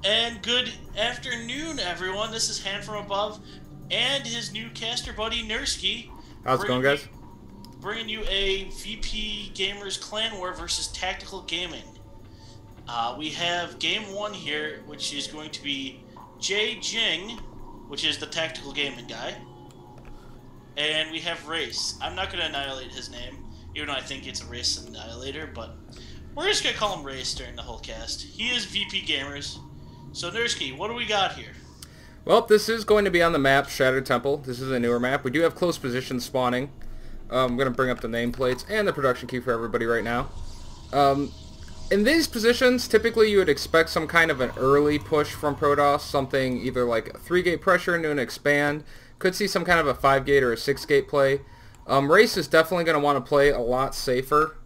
And good afternoon, everyone. This is Hand from Above and his new caster buddy, Nerski. How's it going, guys? Bringing you a VP Gamers Clan War versus Tactical Gaming. We have game one here, which is going to be Jay Jing, which is the Tactical Gaming guy. And we have Race. I'm not going to annihilate his name, even though I think it's a Race Annihilator, but we're just going to call him Race during the whole cast. He is VP Gamers. So, Nerski, what do we got here? Well, this is going to be on the map Shattered Temple. This is a newer map. We do have close position spawning. I'm going to bring up the nameplates and the production key for everybody right now. In these positions, typically you would expect some kind of an early push from Protoss, something either like a 3-gate pressure into an expand. Could see some kind of a 5-gate or a 6-gate play. Race is definitely going to want to play a lot safer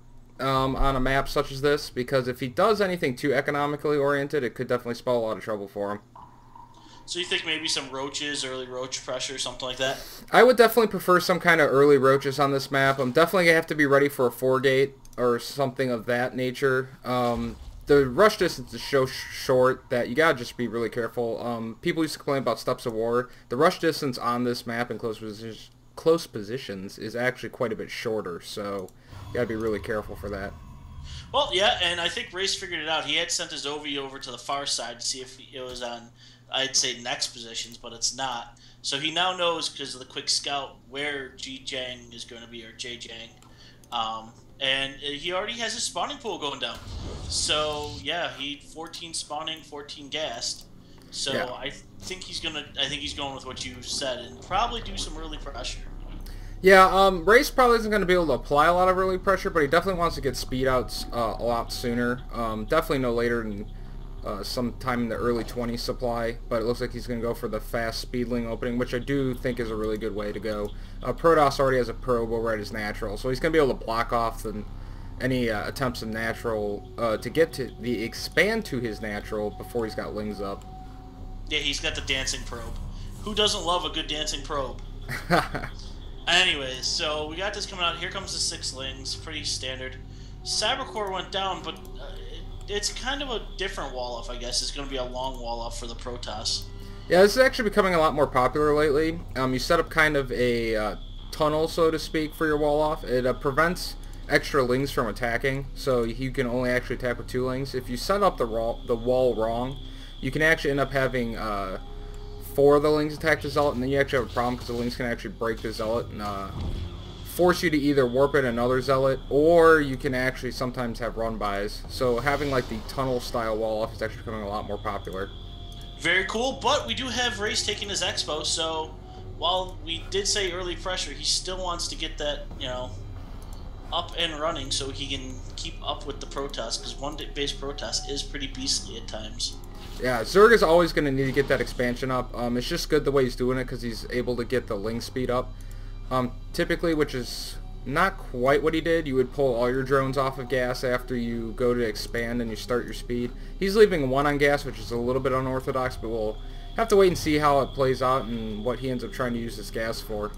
on a map such as this, because if he does anything too economically oriented, it could definitely spell a lot of trouble for him. So you think maybe some roaches, early roach pressure, something like that? I would definitely prefer some kind of early roaches on this map. I'm definitely going to have to be ready for a 4-gate or something of that nature. The rush distance is so short that you gotta just be really careful. People used to complain about Steps of War. The rush distance on this map in close positions is actually quite a bit shorter, so you gotta be really careful for that. Well, yeah, and I think Race figured it out. He had sent his OV over to the far side to see if it was on, I'd say, next positions, but it's not. So he now knows, because of the quick scout, where Ji Jang is going to be, or Jay Jang. And he already has his spawning pool going down. So, yeah, 14 spawning, 14 gassed. So yeah. I think he's going with what you said and probably do some early pressure. Yeah, Race probably isn't going to be able to apply a lot of early pressure, but he definitely wants to get speed outs a lot sooner. Definitely no later than sometime in the early 20s supply, but it looks like he's going to go for the fast speedling opening, which I do think is a really good way to go. Protoss already has a probe over at his natural, so he's going to be able to block off any attempts of natural to get to the expand to his natural before he's got lings up. Yeah, he's got the dancing probe. Who doesn't love a good dancing probe? Anyways, so we got this coming out. Here comes the 6 lings, pretty standard. Cybercore went down, but it's kind of a different wall-off, I guess. It's going to be a long wall-off for the Protoss. Yeah, this is actually becoming a lot more popular lately. You set up kind of a tunnel, so to speak, for your wall-off. It prevents extra lings from attacking, so you can only actually attack with 2 lings. If you set up the wall wrong, you can actually end up having 4 of the lings attack the Zealot, and then you actually have a problem because the lings can actually break the Zealot and force you to either warp in another Zealot, or you can actually sometimes have run-bys. So having like the tunnel-style wall-off is actually becoming a lot more popular. Very cool, but we do have Race taking his expo, so while we did say early pressure, he still wants to get that, up and running so he can keep up with the Protoss, because one-base Protoss is pretty beastly at times. Yeah, Zerg is always going to need to get that expansion up. It's just good the way he's doing it because he's able to get the ling speed up. Typically, which is not quite what he did, you would pull all your drones off of gas after you go to expand and you start your speed. He's leaving 1 on gas, which is a little bit unorthodox, but we'll have to wait and see how it plays out and what he ends up trying to use this gas for.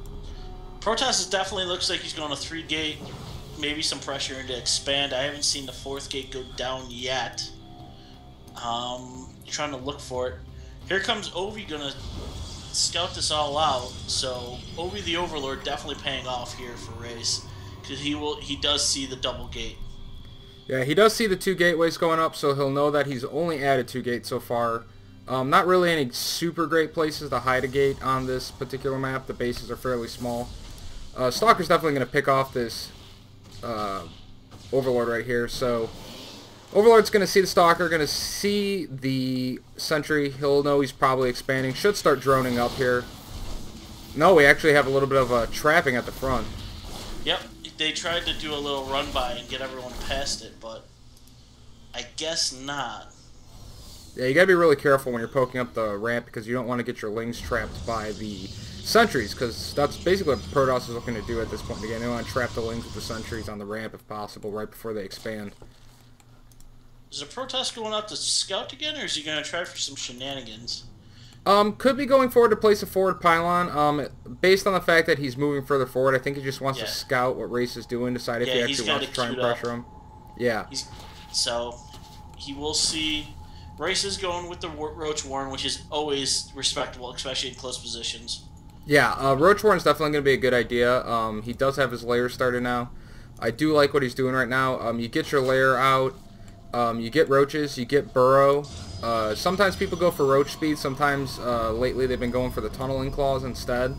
Protoss definitely looks like he's going to 3-gate, maybe some pressure into expand. I haven't seen the 4th gate go down yet. Trying to look for it. Here comes Ovi gonna scout this all out. So Ovi the Overlord definitely paying off here for Race, because he does see the double gate. Yeah, he does see the 2 gateways going up, so he'll know that he's only added 2 gates so far. Not really any super great places to hide a gate on this particular map. The bases are fairly small. Stalker's definitely gonna pick off this Overlord right here. So Overlord's going to see the Stalker, going to see the Sentry. He'll know he's probably expanding. Should start droning up here. No, we actually have a little bit of trapping at the front. Yep, they tried to do a little run-by and get everyone past it, but I guess not. Yeah, you got to be really careful when you're poking up the ramp because you don't want to get your lings trapped by the Sentries, because that's basically what Protoss is looking to do at this point in the game. They want to trap the lings with the Sentries on the ramp if possible right before they expand. Is the Protoss going out to scout again, or is he going to try for some shenanigans? Could be going forward to place a forward pylon. Based on the fact that he's moving further forward, I think he just wants to scout what Race is doing, decide if he actually wants to try and pressure him. Yeah. So he will see Race is going with the Roach Warren, which is always respectable, especially in close positions. Yeah, Roach Warren's definitely going to be a good idea. He does have his lair started now. I do like what he's doing right now. You get your lair out. You get roaches. You get burrow. Sometimes people go for roach speed. Sometimes lately they've been going for the tunneling claws instead.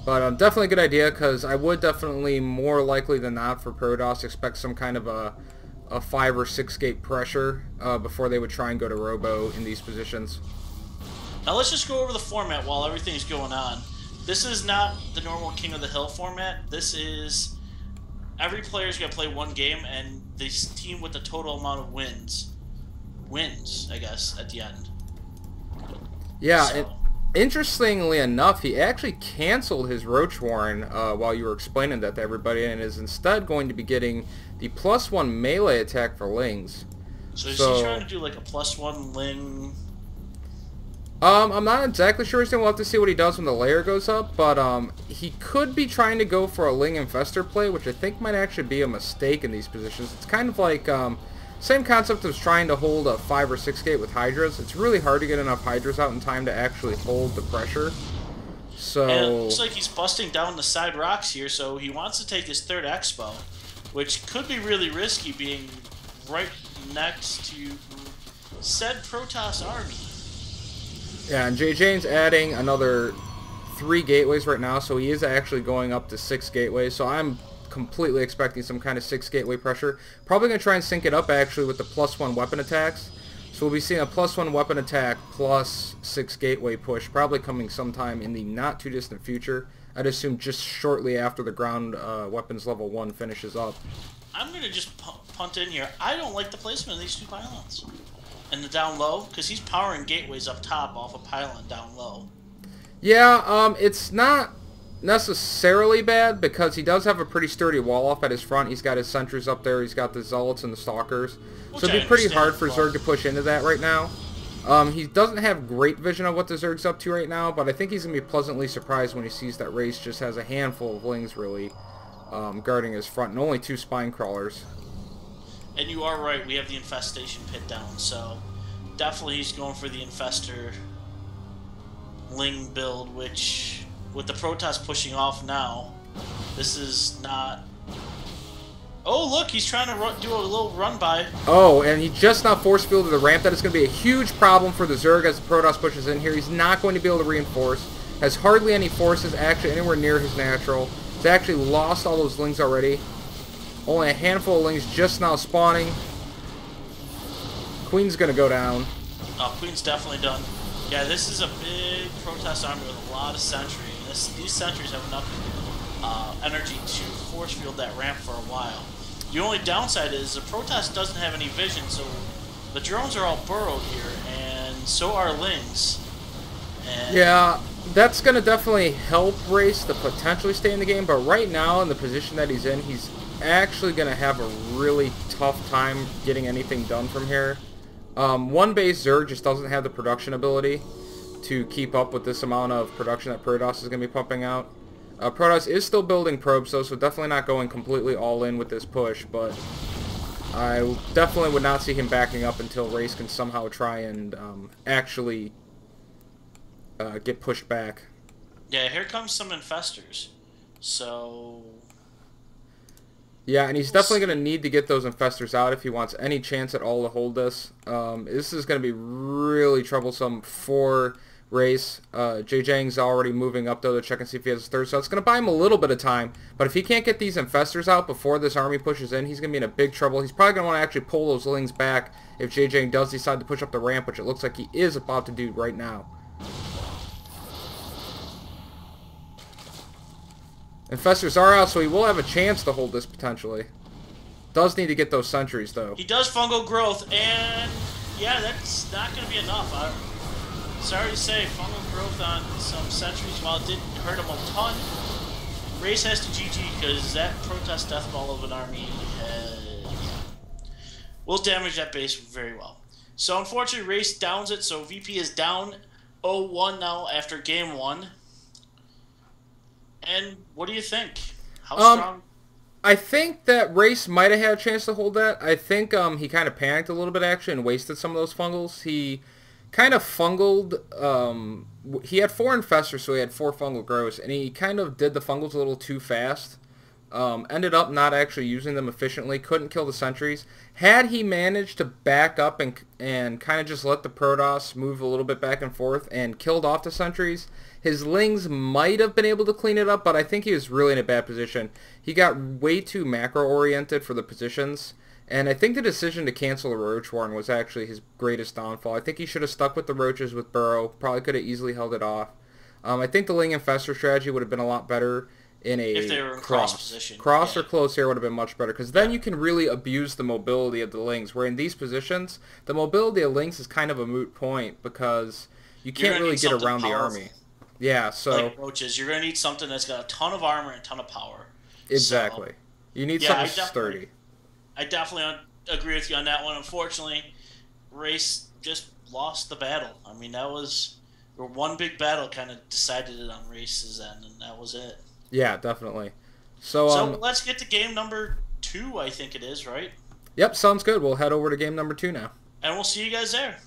But definitely a good idea, because I would definitely more likely than not for Protoss expect some kind of a 5 or 6 gate pressure before they would try and go to Robo in these positions. Now let's just go over the format while everything's going on. This is not the normal King of the Hill format. This is every player's going to play one game, and the team with the total amount of wins, I guess, at the end. Yeah, So. interestingly enough, he actually canceled his Roach Warren while you were explaining that to everybody, and is instead going to be getting the +1 melee attack for Lings. So is he trying to do like a +1 Ling? I'm not exactly sure. We'll have to see what he does when the layer goes up, but he could be trying to go for a Ling Infestor play, which I think might actually be a mistake in these positions. It's kind of like same concept as trying to hold a 5 or 6 gate with Hydras. It's really hard to get enough Hydras out in time to actually hold the pressure. So, and it looks like he's busting down the side rocks here, so he wants to take his third Expo, which could be really risky, being right next to said Protoss army. yeah, and JJ's adding another 3 gateways right now, so he is actually going up to 6 gateways. So I'm completely expecting some kind of 6 gateway pressure. Probably going to try and sync it up actually with the +1 weapon attacks. So we'll be seeing a +1 weapon attack plus 6 gateway push, probably coming sometime in the not too distant future. I'd assume just shortly after the ground weapons level 1 finishes up. I'm going to just punt in here. I don't like the placement of these 2 pylons. And the down low, because he's powering gateways up top off a pylon down low. Yeah, it's not necessarily bad, because he does have a pretty sturdy wall off at his front. He's got his sentries up there. He's got the Zealots and the Stalkers. Which So it'd be pretty hard for Zerg to push into that right now. He doesn't have great vision of what the Zerg's up to right now, but I think he's going to be pleasantly surprised when he sees that Race just has a handful of Lings really guarding his front, and only 2 spine crawlers. And you are right, we have the infestation pit down, so definitely he's going for the Infestor Ling build, which, with the Protoss pushing off now, this is not... Oh, look, he's trying to do a little run by. Oh, and he just now force fielded the ramp. That is going to be a huge problem for the Zerg as the Protoss pushes in here. He's not going to be able to reinforce. Has hardly any forces actually anywhere near his natural. He's actually lost all those Lings already. Only a handful of Lings just now spawning. Queen's going to go down. Oh, Queen's definitely done. Yeah, this is a big Protoss army with a lot of sentry. These sentries have enough energy to force field that ramp for a while. The only downside is the Protoss doesn't have any vision, so the drones are all burrowed here, and so are Lings. And yeah, that's going to definitely help Race to potentially stay in the game, but right now in the position that he's in, he's actually going to have a really tough time getting anything done from here. One base Zerg just doesn't have the production ability to keep up with this amount of production that Protoss is going to be pumping out. Protoss is still building probes though, so definitely not going completely all in with this push, but I definitely would not see him backing up until Race can somehow try and actually get pushed back. yeah, here comes some Infestors. So... Yeah, and he's definitely going to need to get those Infestors out if he wants any chance at all to hold this. This is going to be really troublesome for Race. JJang's already moving up though to check and see if he has a third, so it's going to buy him a little bit of time. But if he can't get these Infestors out before this army pushes in, he's going to be in a big trouble. He's probably going to want to actually pull those Lings back if JJang does decide to push up the ramp, which it looks like he is about to do right now. Infestors are out, so he will have a chance to hold this potentially. Does need to get those sentries though. He does fungal growth, and yeah, that's not going to be enough. Sorry to say, fungal growth on some sentries, while it didn't hurt him a ton, Race has to GG, because that Protoss death ball of an army will damage that base very well. So unfortunately, Race downs it, so VP is down 0-1 now after game 1. And what do you think? How strong? I think that Race might have had a chance to hold that. I think he kind of panicked a little bit, actually, and wasted some of those fungals. He kind of fungled. He had 4 infestors, so he had 4 fungal growths, and he kind of did the fungals a little too fast. Ended up not actually using them efficiently. Couldn't kill the sentries. Had he managed to back up and kind of just let the Protoss move a little bit back and forth and killed off the sentries, his Lings might have been able to clean it up, but I think he was really in a bad position. He got way too macro-oriented for the positions, and I think the decision to cancel the Roach Warren was actually his greatest downfall. I think he should have stuck with the Roaches with Burrow. Probably could have easily held it off. I think the Ling Infestor strategy would have been a lot better in a if they were in cross position. Cross or close here would have been much better, because then you can really abuse the mobility of the Lings, where in these positions, the mobility of Lings is kind of a moot point, because you can't really get around the army. Yeah, so... Like Roaches, you're going to need something that's got a ton of armor and a ton of power. Exactly. So, you need something sturdy. I definitely agree with you on that one. Unfortunately, Race just lost the battle. I mean, that was... One big battle kind of decided it on Race's end, and that was it. Yeah, definitely. So let's get to game number 2, I think it is, right? Yep, sounds good. We'll head over to game number 2 now. And we'll see you guys there.